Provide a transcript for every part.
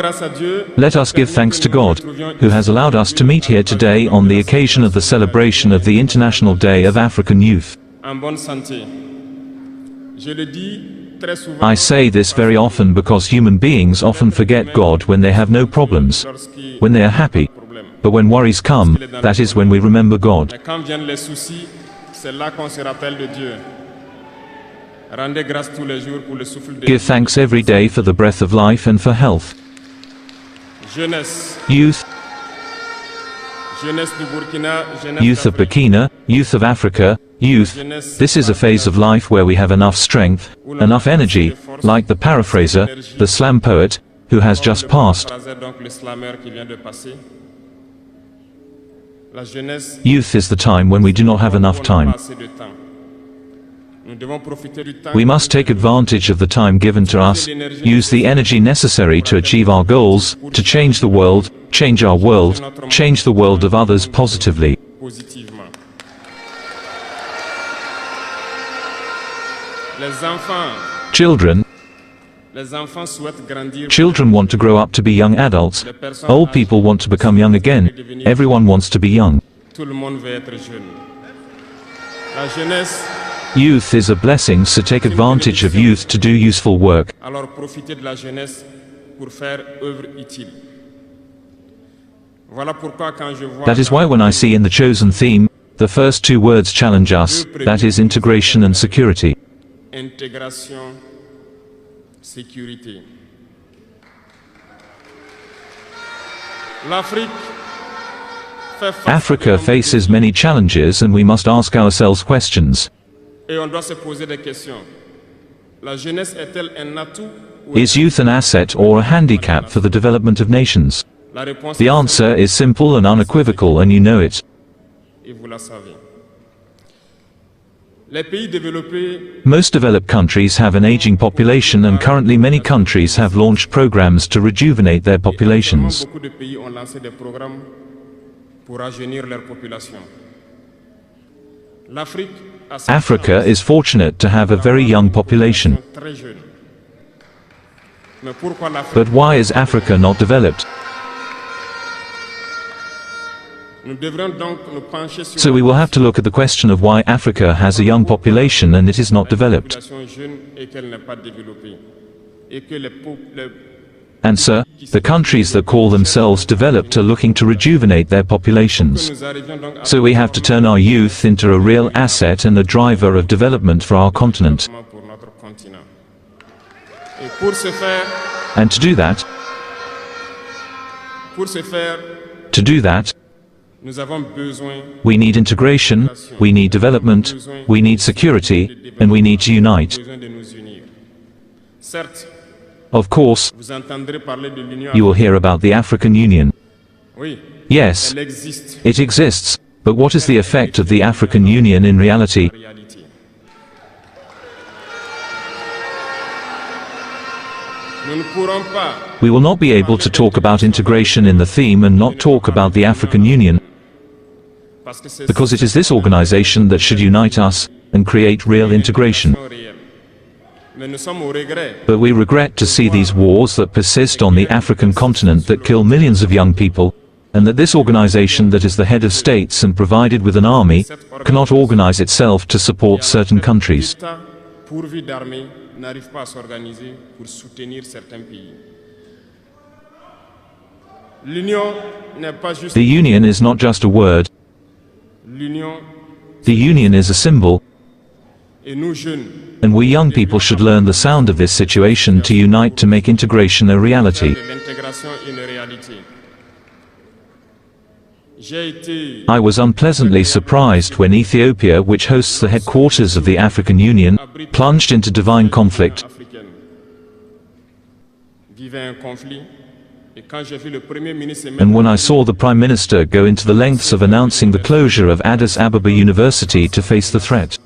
Let us give thanks to God, who has allowed us to meet here today on the occasion of the celebration of the International Day of African Youth. I say this very often because human beings often forget God when they have no problems, when they are happy. But when worries come, that is when we remember God. Give thanks every day for the breath of life and for health. Youth. Youth of Burkina, youth of Africa, youth. This is a phase of life where we have enough strength, enough energy, like the paraphraser, the slam poet, who has just passed. Youth is the time when we do not have enough time. We must take advantage of the time given to us, use the energy necessary to achieve our goals, to change the world, change our world, change the world of others positively. Children. Children want to grow up to be young adults. Old people want to become young again. Everyone wants to be young. Youth is a blessing, so take advantage of youth to do useful work. That is why when I see in the chosen theme, the first two words challenge us, that is integration and security. Africa faces many challenges and we must ask ourselves questions. Is youth an asset or a handicap for the development of nations? The answer is simple and unequivocal, and you know it. Most developed countries have an aging population, and currently many countries have launched programs to rejuvenate their populations. Africa is fortunate to have a very young population. But why is Africa not developed? So we will have to look at the question of why Africa has a young population and it is not developed. And sir, the countries that call themselves developed are looking to rejuvenate their populations. So we have to turn our youth into a real asset and a driver of development for our continent. And to do that, we need integration, we need development, we need security, and we need to unite. Of course, you will hear about the African Union. Yes, it exists, but what is the effect of the African Union in reality? We will not be able to talk about integration in the theme and not talk about the African Union, because it is this organization that should unite us and create real integration. But we regret to see these wars that persist on the African continent that kill millions of young people, and that this organization that is the head of states and provided with an army cannot organize itself to support certain countries. The union is not just a word. The union is a symbol. And we young people should learn the sound of this situation to unite to make integration a reality. I was unpleasantly surprised when Ethiopia, which hosts the headquarters of the African Union, plunged into divine conflict. And when I saw the Prime Minister go into the lengths of announcing the closure of Addis Ababa University to face the threat,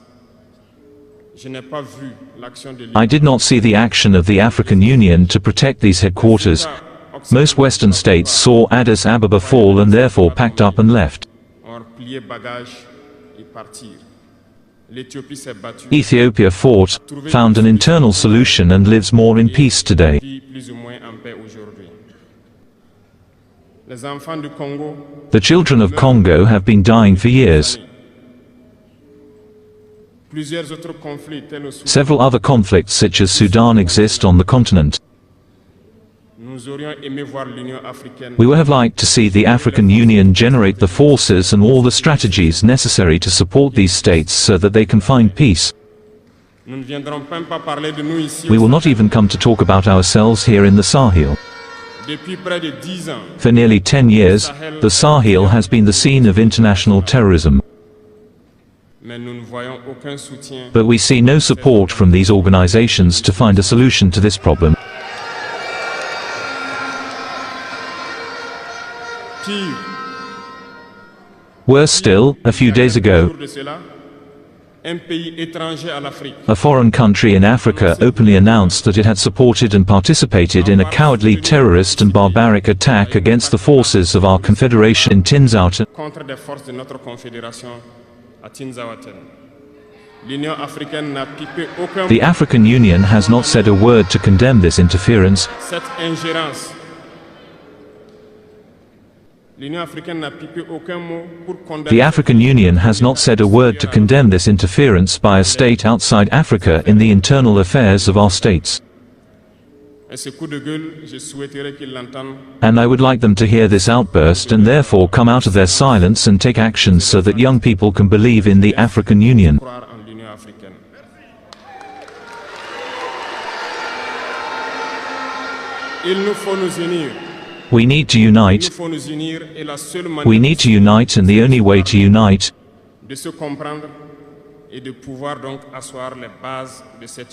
I did not see the action of the African Union to protect these headquarters. Most Western states saw Addis Ababa fall and therefore packed up and left. Ethiopia fought, found an internal solution and lives more in peace today. The children of Congo have been dying for years. Several other conflicts such as Sudan exist on the continent. We would have liked to see the African Union generate the forces and all the strategies necessary to support these states so that they can find peace. We will not even come to talk about ourselves here in the Sahel. For nearly 10 years, the Sahel has been the scene of international terrorism. But we see no support from these organizations to find a solution to this problem. Worse still, a few days ago, a foreign country in Africa openly announced that it had supported and participated in a cowardly terrorist and barbaric attack against the forces of our confederation in Tinzouten. The African Union has not said a word to condemn this interference. The African Union has not said a word to condemn this interference by a state outside Africa in the internal affairs of our states. And I would like them to hear this outburst and therefore come out of their silence and take action so that young people can believe in the African Union. We need to unite. We need to unite, and the only way to unite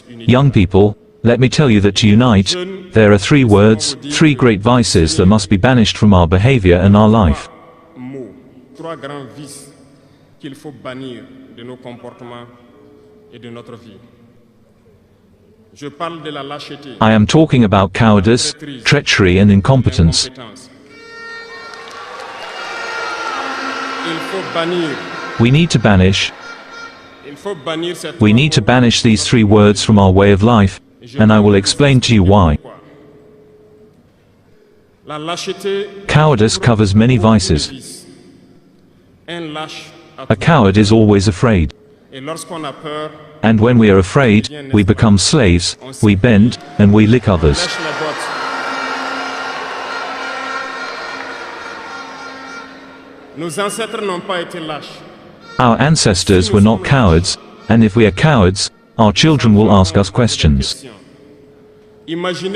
young people, let me tell you that to unite, there are three words, three great vices that must be banished from our behavior and our life. I am talking about cowardice, treachery and incompetence. We need to banish these three words from our way of life, and I will explain to you why. Cowardice covers many vices. A coward is always afraid. And when we are afraid, we become slaves, we bend, and we lick others. Our ancestors were not cowards, and if we are cowards, our children will ask us questions. Imagine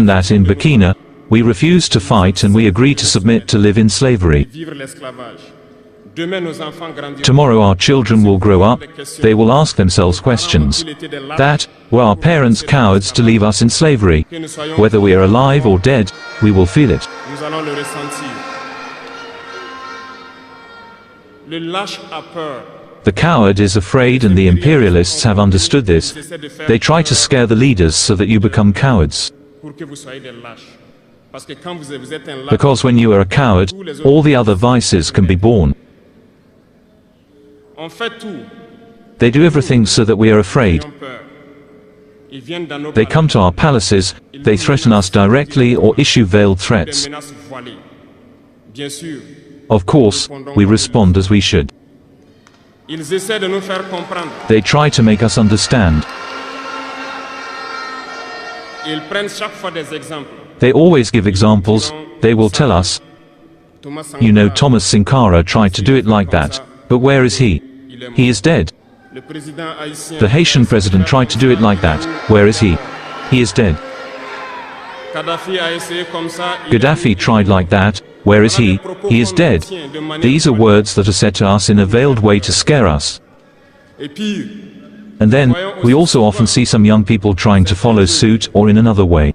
that in Burkina, we refuse to fight and we agree to submit to live in slavery. Tomorrow our children will grow up, they will ask themselves questions. That, were our parents cowards to leave us in slavery? Whether we are alive or dead, we will feel it. The coward is afraid, and the imperialists have understood this. They try to scare the leaders so that you become cowards. Because when you are a coward, all the other vices can be born. They do everything so that we are afraid. They come to our palaces, they threaten us directly or issue veiled threats. Of course, we respond as we should. They try to make us understand. They always give examples. They will tell us, you know, Thomas Sankara tried to do it like that, but where is he? He is dead. The Haitian president tried to do it like that. Where is he? He is dead. Gaddafi tried like that. Where is he? He is dead. These are words that are said to us in a veiled way to scare us. And then, we also often see some young people trying to follow suit or in another way.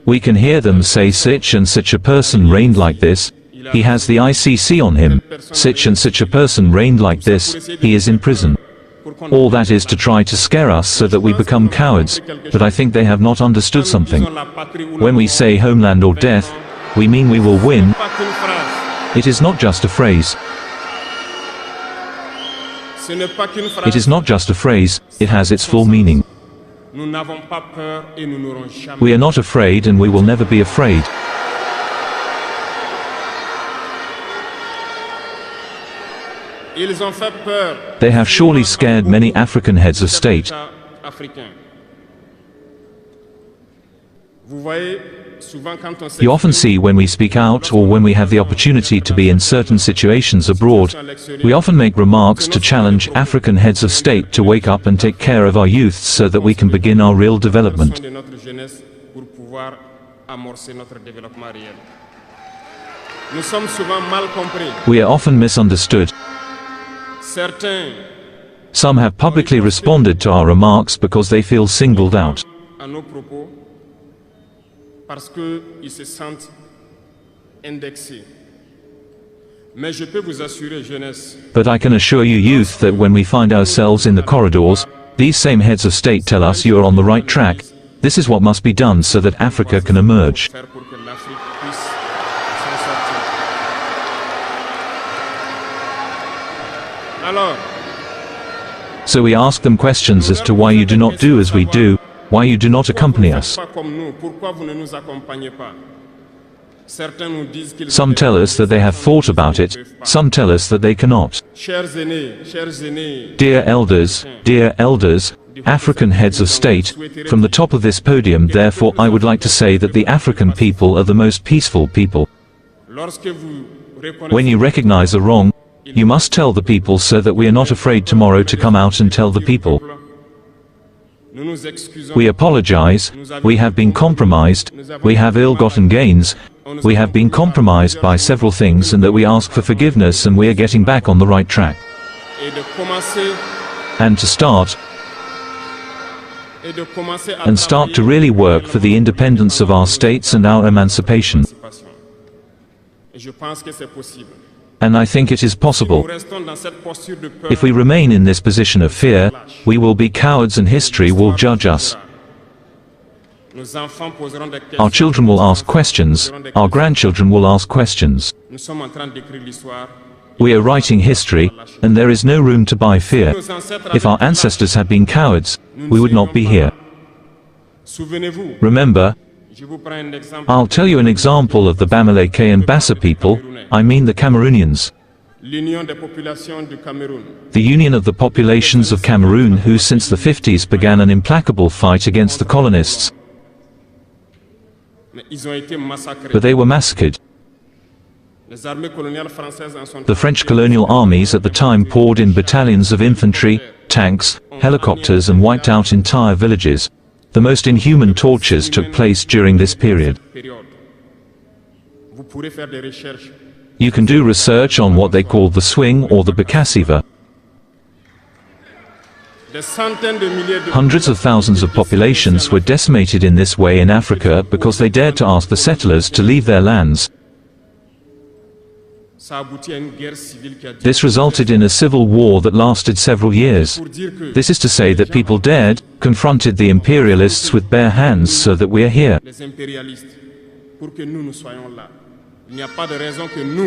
We can hear them say such and such a person reigned like this, he has the ICC on him, such and such a person reigned like this, he is in prison. All that is to try to scare us so that we become cowards, but I think they have not understood something. When we say homeland or death, we mean we will win. It is not just a phrase. It is not just a phrase, it has its full meaning. We are not afraid and we will never be afraid. They have surely scared many African heads of state. You often see when we speak out or when we have the opportunity to be in certain situations abroad, we often make remarks to challenge African heads of state to wake up and take care of our youth so that we can begin our real development. We are often misunderstood. Some have publicly responded to our remarks because they feel singled out. But I can assure you, youth, that when we find ourselves in the corridors, these same heads of state tell us you are on the right track. This is what must be done so that Africa can emerge. So we ask them questions as to why you do not do as we do, why you do not accompany us. Some tell us that they have thought about it, some tell us that they cannot. Dear elders, African heads of state, from the top of this podium, therefore, I would like to say that the African people are the most peaceful people. When you recognize a wrong, you must tell the people so that we are not afraid tomorrow to come out and tell the people. We apologize, we have been compromised, we have ill-gotten gains, we have been compromised by several things, and that we ask for forgiveness and we are getting back on the right track. And to start to really work for the independence of our states and our emancipation. And I think it is possible. If we remain in this position of fear, we will be cowards and history will judge us. Our children will ask questions, our grandchildren will ask questions. We are writing history, and there is no room to buy fear. If our ancestors had been cowards, we would not be here. Remember, I'll tell you an example of the Bamileke and Bassa people, I mean the Cameroonians. The Union of the Populations of Cameroon, who since the 50s began an implacable fight against the colonists. But they were massacred. The French colonial armies at the time poured in battalions of infantry, tanks, helicopters and wiped out entire villages. The most inhuman tortures took place during this period. You can do research on what they call the swing or the Bakassiva. Hundreds of thousands of populations were decimated in this way in Africa because they dared to ask the settlers to leave their lands. This resulted in a civil war that lasted several years. This is to say that people dared, confronted the imperialists with bare hands so that we are here.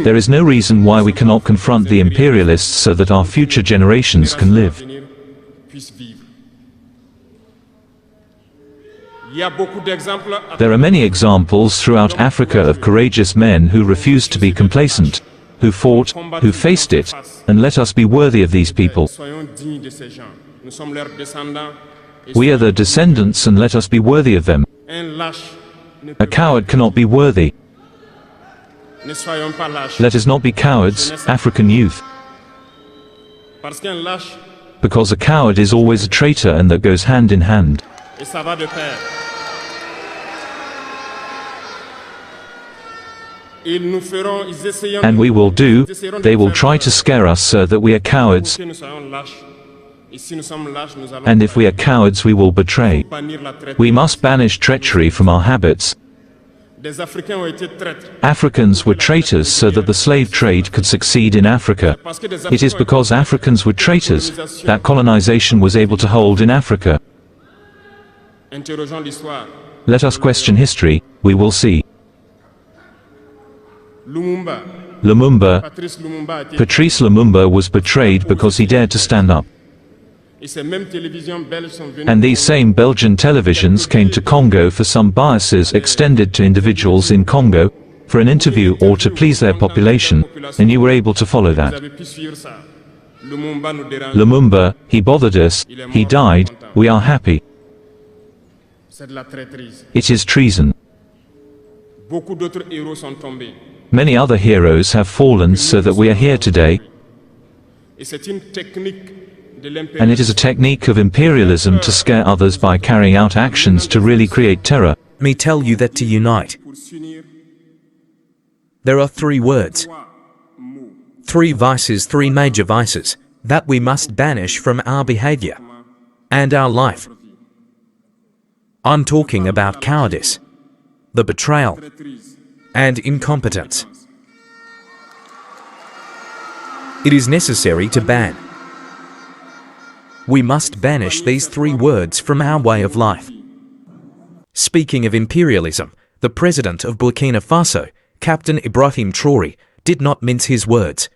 There is no reason why we cannot confront the imperialists so that our future generations can live. There are many examples throughout Africa of courageous men who refused to be complacent, who fought, who faced it, and let us be worthy of these people. We are their descendants and let us be worthy of them. A coward cannot be worthy. Let us not be cowards, African youth. Because a coward is always a traitor, and that goes hand in hand. And we will do, they will try to scare us so that we are cowards. And if we are cowards, we will betray. We must banish treachery from our habits. Africans were traitors so that the slave trade could succeed in Africa. It is because Africans were traitors that colonization was able to hold in Africa. Let us question history, we will see. Patrice Lumumba was betrayed because he dared to stand up. And these same Belgian televisions came to Congo for some biases extended to individuals in Congo, for an interview or to please their population, and you were able to follow that. Lumumba, he bothered us, he died, we are happy. It is treason. Many other heroes have fallen so that we are here today. And it is a technique of imperialism to scare others by carrying out actions to really create terror. Let me tell you that to unite, there are three words, three vices, three major vices, that we must banish from our behavior and our life. I'm talking about cowardice, the betrayal, and incompetence. It is necessary to ban. We must banish these three words from our way of life. Speaking of imperialism, the president of Burkina Faso, Captain Ibrahim Traore, did not mince his words.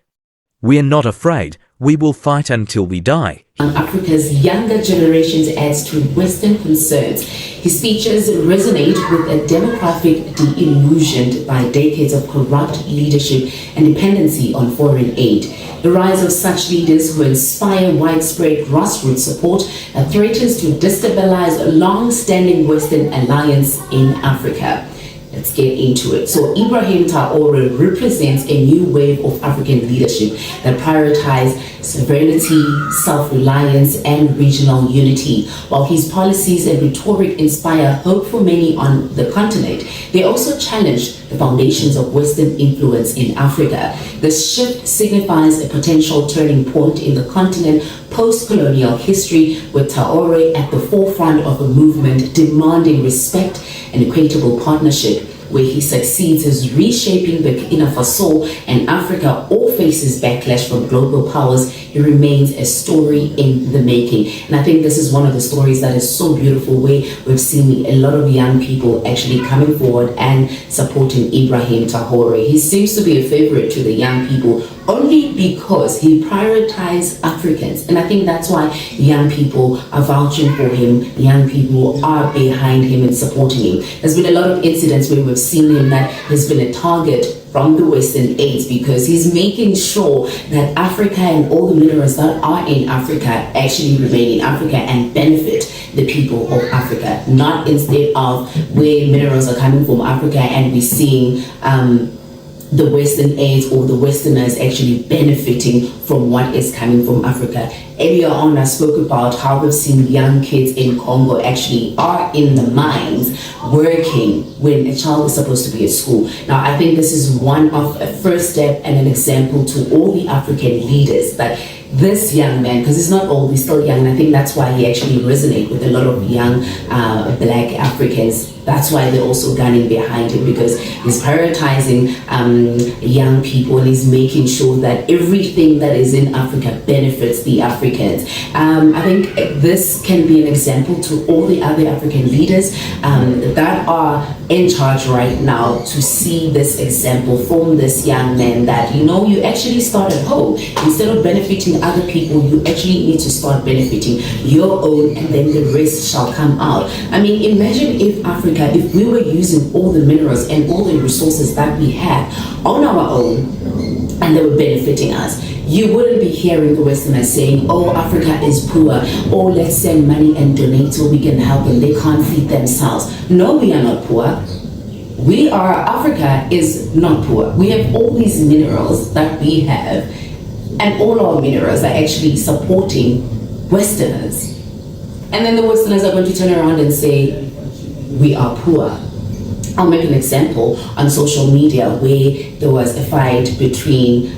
We are not afraid, we will fight until we die. Africa's younger generations adds to Western concerns. His speeches resonate with a demographic de-illusioned by decades of corrupt leadership and dependency on foreign aid. The rise of such leaders who inspire widespread grassroots support threatens to destabilize a long-standing Western alliance in Africa. Let's get into it. So Ibrahim Traore represents a new wave of African leadership that prioritizes sovereignty, self-reliance, and regional unity. While his policies and rhetoric inspire hope for many on the continent, they also challenge the foundations of Western influence in Africa. This shift signifies a potential turning point in the continent post-colonial history, with Traoré at the forefront of a movement demanding respect and equitable partnership. Where he succeeds is reshaping Burkina Faso and Africa all faces backlash from global powers. He remains a story in the making. And I think this is one of the stories that is so beautiful, where we've seen a lot of young people actually coming forward and supporting Ibrahim Traore. He seems to be a favorite to the young people only because he prioritized Africans. And I think that's why young people are vouching for him. Young people are behind him and supporting him. There's been a lot of incidents where we've seen him that has been a target from the Western aids, because he's making sure that Africa and all the minerals that are in Africa actually remain in Africa and benefit the people of Africa, not instead of where minerals are coming from Africa and we're seeing the Western aids or the Westerners actually benefiting from what is coming from Africa. Earlier on, I spoke about how we've seen young kids in Congo actually are in the mines working when a child is supposed to be at school. Now, I think this is one of a first step and an example to all the African leaders that this young man, because he's not old, he's still young, and I think that's why he actually resonates with a lot of young Black Africans. That's why they're also gunning behind him, because he's prioritizing young people and he's making sure that everything that is in Africa benefits the Africans. I think this can be an example to all the other African leaders that are in charge right now, to see this example from this young man that, you know, you actually start at home. Instead of benefiting other people, you actually need to start benefiting your own, and then the rest shall come out. I mean, imagine if Africa, if we were using all the minerals and all the resources that we have on our own and they were benefiting us, you wouldn't be hearing the Westerners saying, oh, Africa is poor, oh, let's send money and donate so we can help them, they can't feed themselves. No, we are not poor. Africa is not poor. We have all these minerals that we have, and all our minerals are actually supporting Westerners. And then the Westerners are going to turn around and say, we are poor. I'll make an example on social media where there was a fight between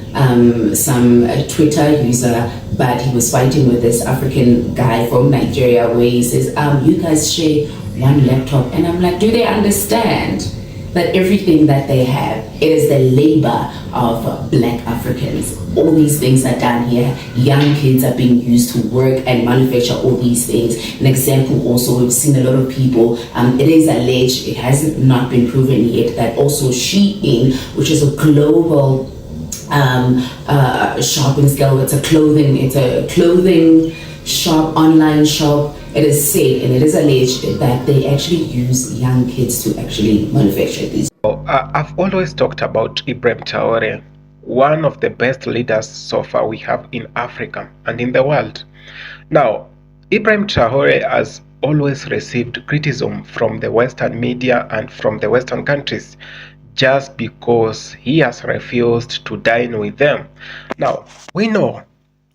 some Twitter user, but he was fighting with this African guy from Nigeria, where he says, you guys share one laptop. And I'm like, do they understand that everything that they have, it is the labor of Black Africans? All these things are done here. Young kids are being used to work and manufacture all these things. An example also, we've seen a lot of people, it is alleged, it has not been proven yet, that also Shein, which is a global shopping scale, it's a clothing shop, online shop, it is said and it is alleged that they actually use young kids to actually manufacture these. I've always talked about Ibrahim Traore, one of the best leaders so far we have in Africa and in the world. Now, Ibrahim Traore has always received criticism from the Western media and from the Western countries just because he has refused to dine with them. Now, we know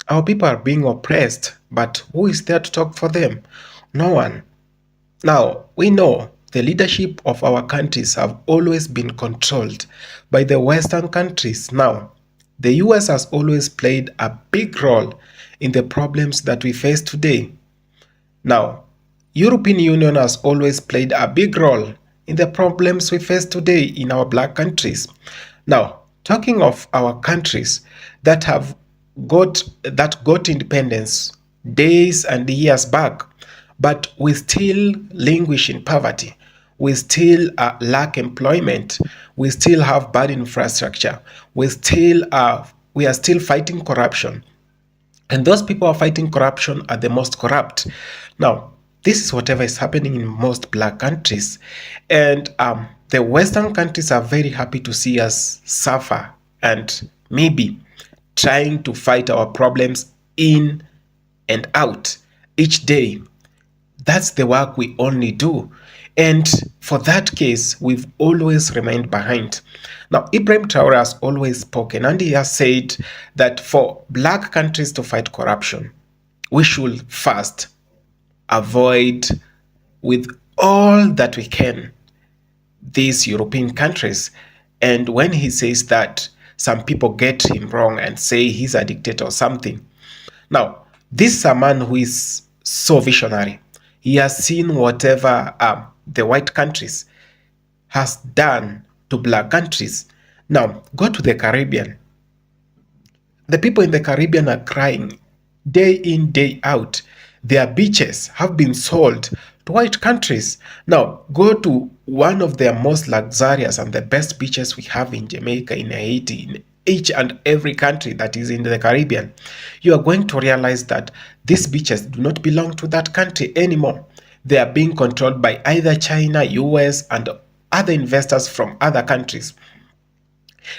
our people are being oppressed, but who is there to talk for them? No one. Now, we know the leadership of our countries have always been controlled by the Western countries. Now, the US has always played a big role in the problems that we face today. Now, European Union has always played a big role in the problems we face today in our black countries. Now, talking of our countries that got independence days and years back, but we still languish in poverty. We still lack employment. We still have bad infrastructure. We are still fighting corruption. And those people who are fighting corruption are the most corrupt. Now, this is whatever is happening in most black countries. And the Western countries are very happy to see us suffer and maybe trying to fight our problems in and out each day. That's the work we only do. And for that case, we've always remained behind. Now, Ibrahim Traore has always spoken and he has said that for black countries to fight corruption, we should first avoid with all that we can these European countries. And when he says that, some people get him wrong and say he's a dictator or something. Now, this is a man who is so visionary. He has seen whatever the white countries has done to black countries. Now, go to the Caribbean. The people in the Caribbean are crying day in, day out. Their beaches have been sold to white countries. Now, go to one of their most luxurious and the best beaches we have in Jamaica, in Haiti, in each and every country that is in the Caribbean. You are going to realize that these beaches do not belong to that country anymore. They are being controlled by either China, US, and other investors from other countries.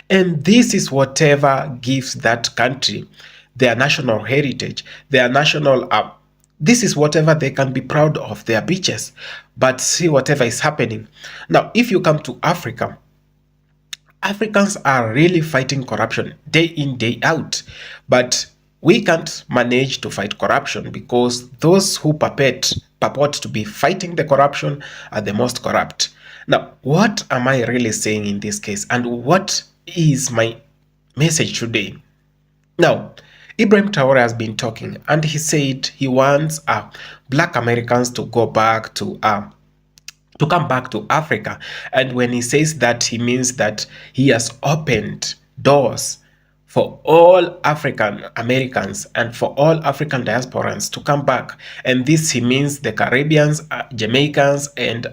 And this is whatever gives that country their national heritage, their national this is whatever they can be proud of, their beaches. But see whatever is happening. Now, if you come to Africa, Africans are really fighting corruption day in, day out. But we can't manage to fight corruption because those who purport to be fighting the corruption are the most corrupt. Now, what am I really saying in this case? And what is my message today? Now, Ibrahim Traore has been talking and he said he wants black Americans to go back to come back to Africa. And when he says that, he means that he has opened doors for all African Americans and for all African diasporans to come back. And this, he means the Caribbeans, Jamaicans, and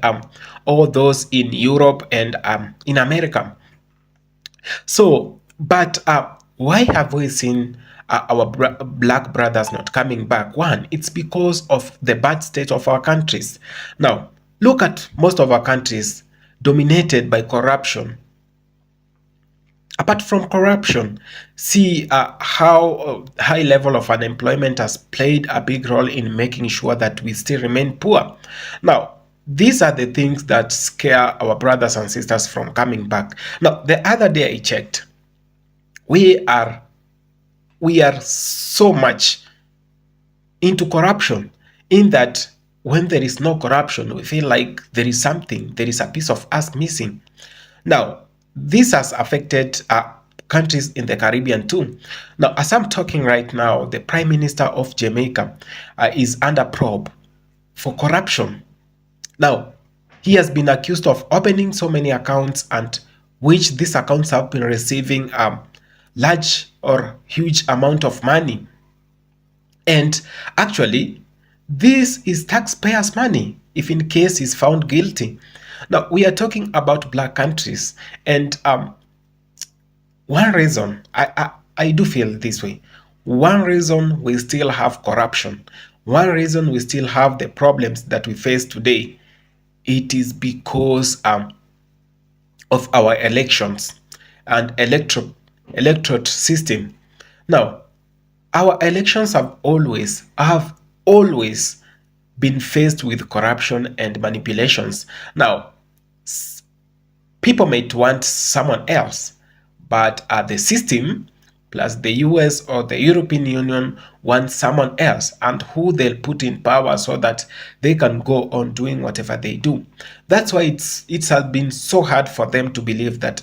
all those in Europe and in America. So, but why have we seen our black brothers not coming back? One, it's because of the bad state of our countries. Now, look at most of our countries dominated by corruption. Apart from corruption, see how high level of unemployment has played a big role in making sure that we still remain poor. Now, these are the things that scare our brothers and sisters from coming back. Now, the other day I checked, we are so much into corruption in that when there is no corruption, we feel like there is a piece of us missing. Now, this has affected countries in the Caribbean too. Now, as I'm talking right now, the Prime Minister of Jamaica is under probe for corruption. Now, he has been accused of opening so many accounts and which these accounts have been receiving large or huge amount of money. And actually, this is taxpayers' money if in case he's found guilty. Now, we are talking about black countries, and one reason I do feel this way, one reason we still have corruption, One reason we still have the problems that we face today, it is because of our elections and electorate system. Now, our elections have always been faced with corruption and manipulations. Now, people might want someone else, but the system plus the US or the European Union want someone else, and who they'll put in power so that they can go on doing whatever they do. That's why it has been so hard for them to believe that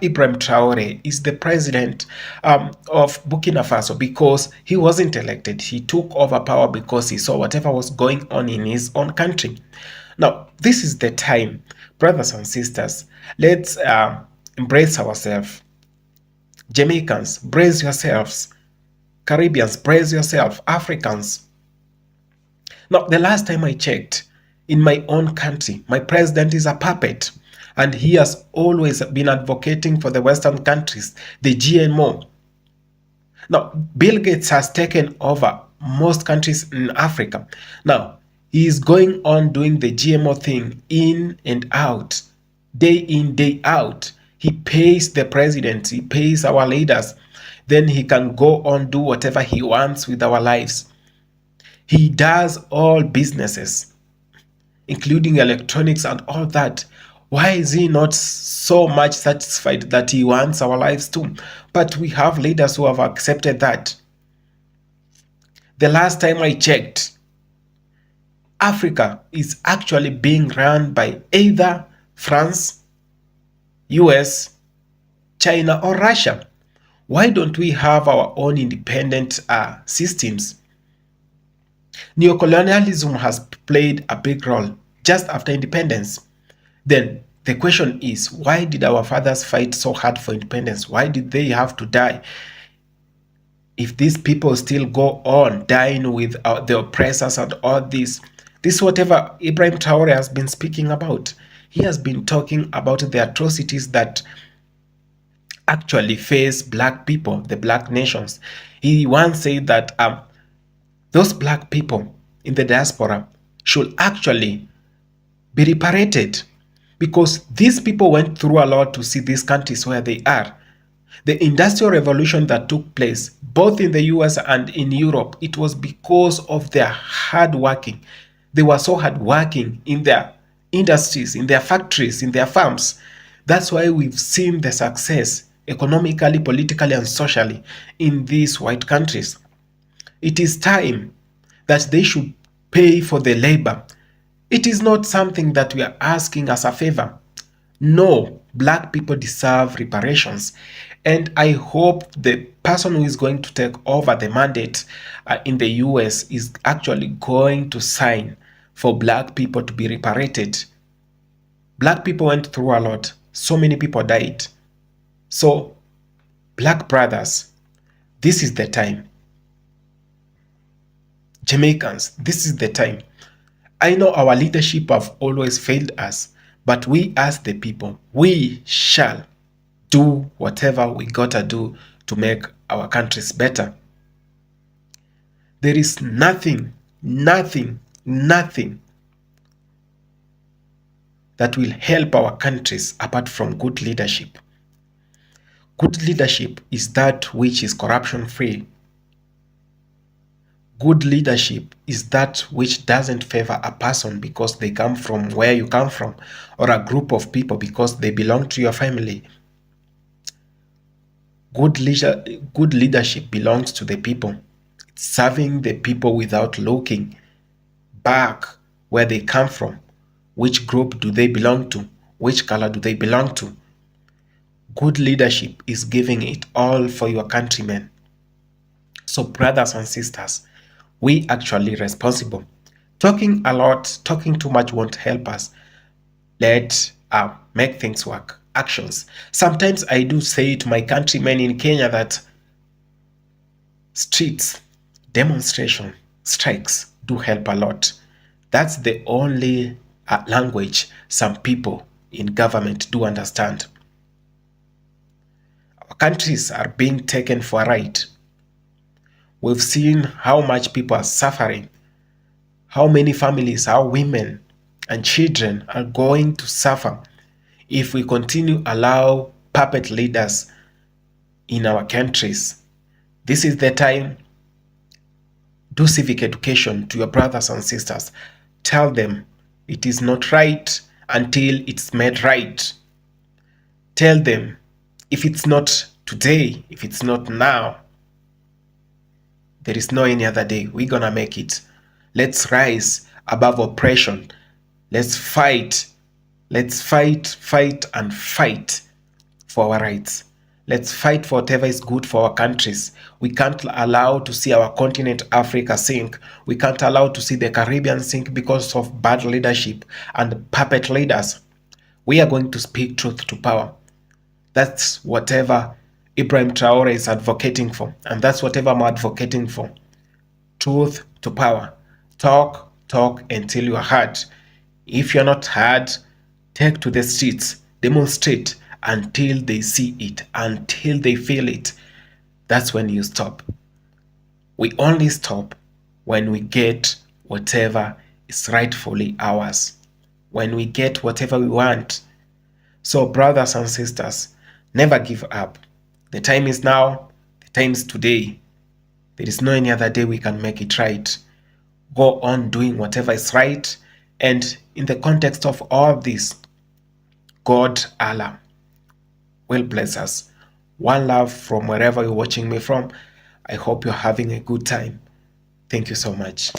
Ibrahim Traore is the president of Burkina Faso, because he wasn't elected. He took over power because he saw whatever was going on in his own country. Now, this is the time, brothers and sisters, let's embrace ourselves. Jamaicans, brace yourselves. Caribbeans, brace yourself. Africans. Now, the last time I checked, in my own country, my president is a puppet, and he has always been advocating for the Western countries, the GMO. Now, Bill Gates has taken over most countries in Africa. Now, he is going on doing the GMO thing in and out, day in, day out. He pays the president, he pays our leaders, then he can go on do whatever he wants with our lives. He does all businesses, including electronics and all that. Why is he not so much satisfied that he wants our lives too? But we have leaders who have accepted that. The last time I checked, Africa is actually being run by either France, US, China, or Russia. Why don't we have our own independent systems? Neocolonialism has played a big role just after independence. Then the question is, why did our fathers fight so hard for independence? Why did they have to die? If these people still go on dying with the oppressors and all this is whatever Ibrahim Traore has been speaking about. He has been talking about the atrocities that actually face black people, the black nations. He once said that those black people in the diaspora should actually be repatriated, because these people went through a lot to see these countries where they are. The industrial revolution that took place both in the US and in Europe, it was because of their hard working. They were so hard working in their industries, in their factories, in their farms. That's why we've seen the success economically, politically, and socially in these white countries. It is time that they should pay for the labor. It is not something that we are asking as a favor. No, black people deserve reparations. And I hope the person who is going to take over the mandate in the US is actually going to sign for black people to be reparated. Black people went through a lot. So many people died. So, black brothers, this is the time. Jamaicans, this is the time. I know our leadership have always failed us, but we as the people, we shall do whatever we gotta do to make our countries better. There is nothing that will help our countries apart from good leadership. Good leadership is that which is corruption free. Good leadership is that which doesn't favor a person because they come from where you come from, or a group of people because they belong to your family. Good leadership belongs to the people. It's serving the people without looking back where they come from. Which group do they belong to? Which color do they belong to? Good leadership is giving it all for your countrymen. So brothers and sisters, we actually responsible. Talking a lot, talking too much won't help us. Let's make things work. Actions. Sometimes I do say to my countrymen in Kenya that streets, demonstration, strikes do help a lot. That's the only language some people in government do understand. Our countries are being taken for a ride. We've seen how much people are suffering How many families, how women and children are going to suffer if we continue allow puppet leaders in our countries? This is the time. Do civic education to your brothers and sisters. Tell them it is not right until it's made right. Tell them if it's not today, if it's not now, there is no any other day. We're gonna make it. Let's rise above oppression. Let's fight. Let's fight and fight for our rights. Let's fight for whatever is good for our countries. We can't allow to see our continent Africa sink. We can't allow to see the Caribbean sink because of bad leadership and puppet leaders. We are going to speak truth to power. That's whatever Ibrahim Traore is advocating for, and that's whatever I'm advocating for. Truth to power. Talk until you are heard. If you're not heard, take to the streets, demonstrate until they see it, until they feel it. That's when you stop. We only stop when we get whatever is rightfully ours, when we get whatever we want. So, brothers and sisters, never give up. The time is now, the time is today. There is no any other day we can make it right. Go on doing whatever is right, and in the context of all this, God, Allah, will bless us. One love from wherever you're watching me from. I hope you're having a good time. Thank you so much.